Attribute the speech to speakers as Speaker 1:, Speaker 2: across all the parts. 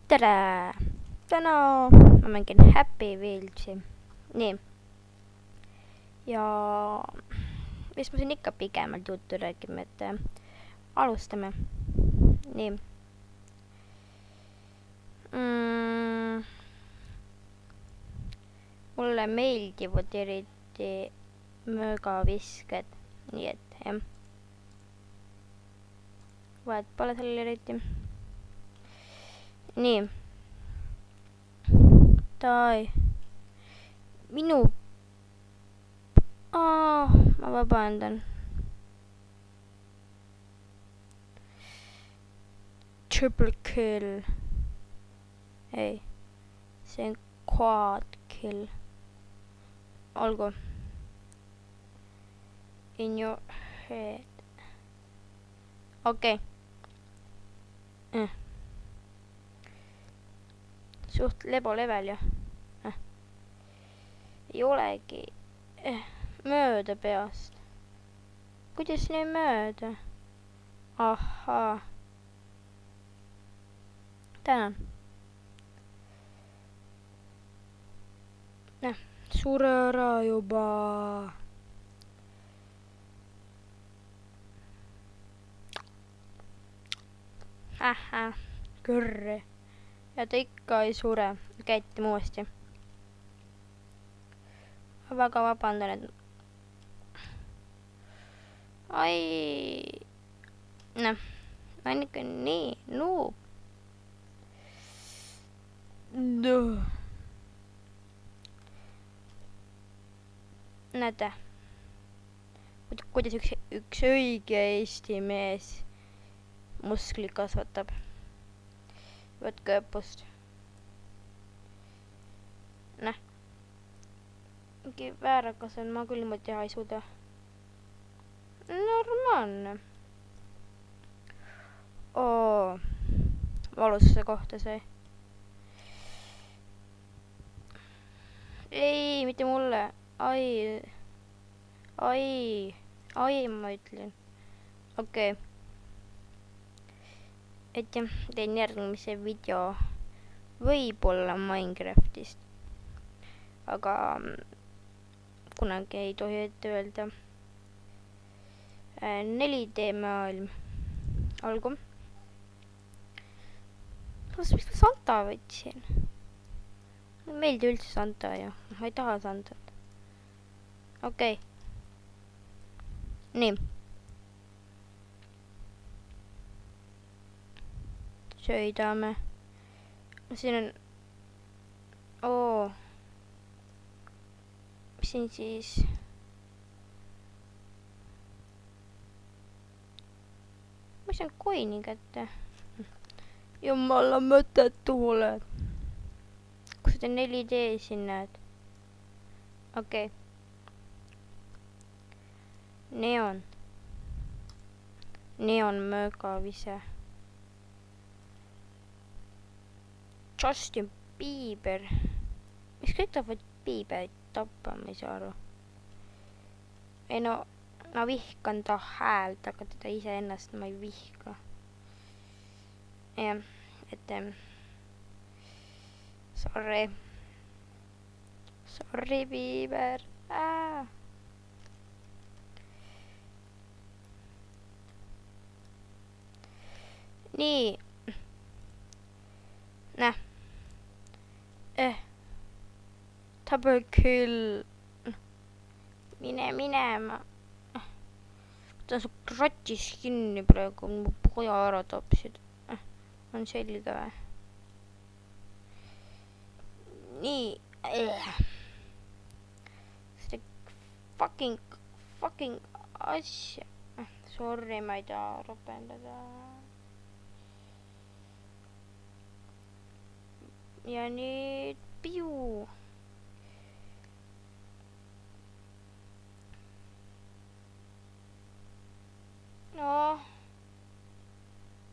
Speaker 1: tere! Täna ma mängin Happy Wheelsi. Nii. Ja mis ma siin ikka pigemalt juttu räägime, et alustame. Nii. Mulle meeldivad eriti möögavisked. Nii et jah. Vahet pole sellel eriti. Nii. Tai. Ma vabandan. Triple kill. Ei. See on quad kill. Olgu. In your head. Okei. Suht lebo level jah. Ei olegi mööda peast. Kuidas nii mööda? Ahaa. Tänan. Sure ära juba. Kõrre. Ja ta ikka ei sure. Käitime uuesti. Väga vabandan, et... Ai... ma olen ikka nii noob. Näete, kuidas üks õige Eesti mees muskli kasvatab. Võtke õppust. Mingi väärakas on, ma küll niimoodi teha ei suuda. Normaalne. Valususe kohta see. Ei, mitte mulle. Ai, ma ütlen. Okei. Et jah, teen järgmise video võib-olla Minecraftist. Aga kunagi ei tohi ette öelda. 4D maailm. Olgu. Miks ma Santa võtsin? Mulle ei meeldi üldse Santa ju. Ma ei taha Santat. Okei. Nii. Sõidame. Siin on... Siin siis... Ma saan coini kätte. Jumala mõttetu oled. Kus seda 4D siin näed? Okei. Neon. Neon möögavise. Justin Bieber. Mis kõik tahavad Bieberit tappa, ma ei saa aru. Ei no, ma vihkan ta häält, aga teda ise ennast ma ei vihka. Jah, et... Sorry. Sorry, Bieber. Nii. Double kill. Minema. Ta on su kratis kinni praegu, mu poja ära tapsid. On selge või? Nii. Seda fucking asja. Sorry, ma ei taha ropendada. Ja nüüd piu. No,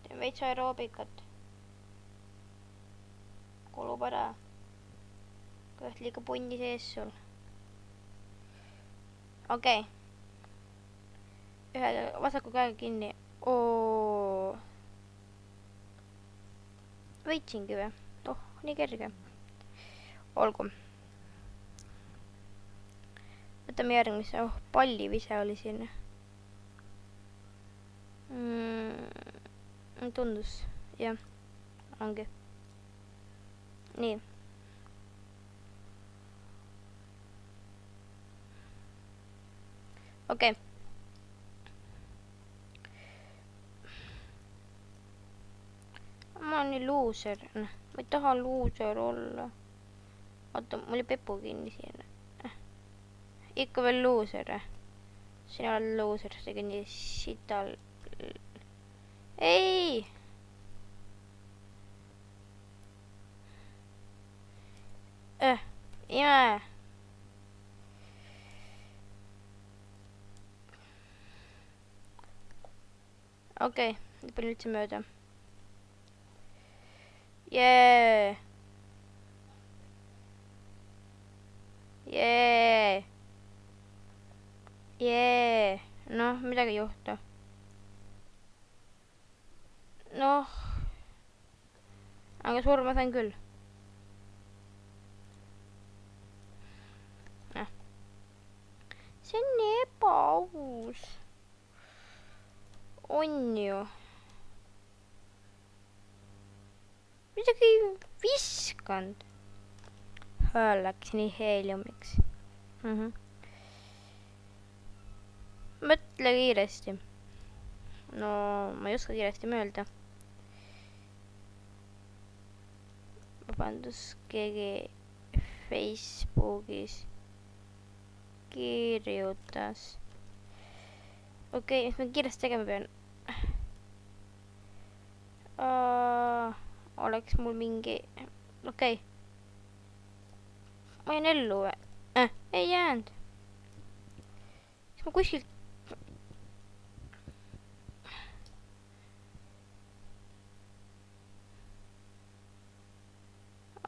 Speaker 1: teen veits aeroobikat. Kulub ära. Kõht liiga pundi sees sul. Okei. Ühe vasaku käega kinni. Võitsingi või? Oh, nii kerge. Olgu. Võtame järgmise. Oh, pallivise oli siin. Tundus. Jah. Ongi. Nii. Okei. Ma olen nii luuser. Ma ei taha luuser olla. Oota, mul oli pepu kinni siin. Ikka veel luuser. Sina oled luuser. See nii sital. Ei! Ime! Okei, nüüd panin üldse mööda. Jee! Jee! Jee! Noh, midagi ei juhtu. Noh. Aga surma sain küll. See on nii ebaaus. On ju. Midagi ei viskanud. Läks nii heeliumiks. Mõtle kiiresti. No, ma ei oska kiiresti mõelda. Vabandust, keegi Facebookis kirjutas. Okei, mis ma kiiresti tegema pean? Oleks mul mingi... Okei. Ma jäin ellu või? Ei jäänud. Kas ma kuskilt...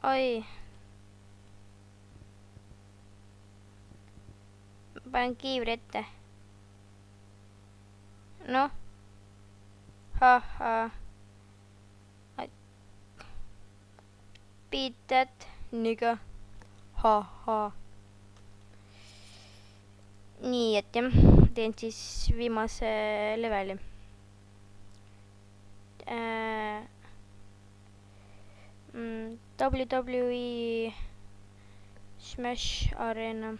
Speaker 1: Oi. Ma panen kiivri ette. Noh. Haha. Beat that, nigga. Haha. Nii, et jah, teen siis viimase leveli. WWE Smash Arena.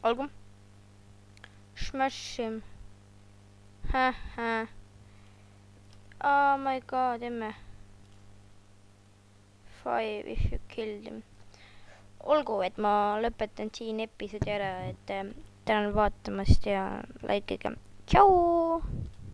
Speaker 1: Olgu. Smash him. Haha. Oh my god, emme. 5 if you killed him. Olgu, et ma lõpetan siin episoodi ära, et tänan vaatamast ja likeige. Tšau!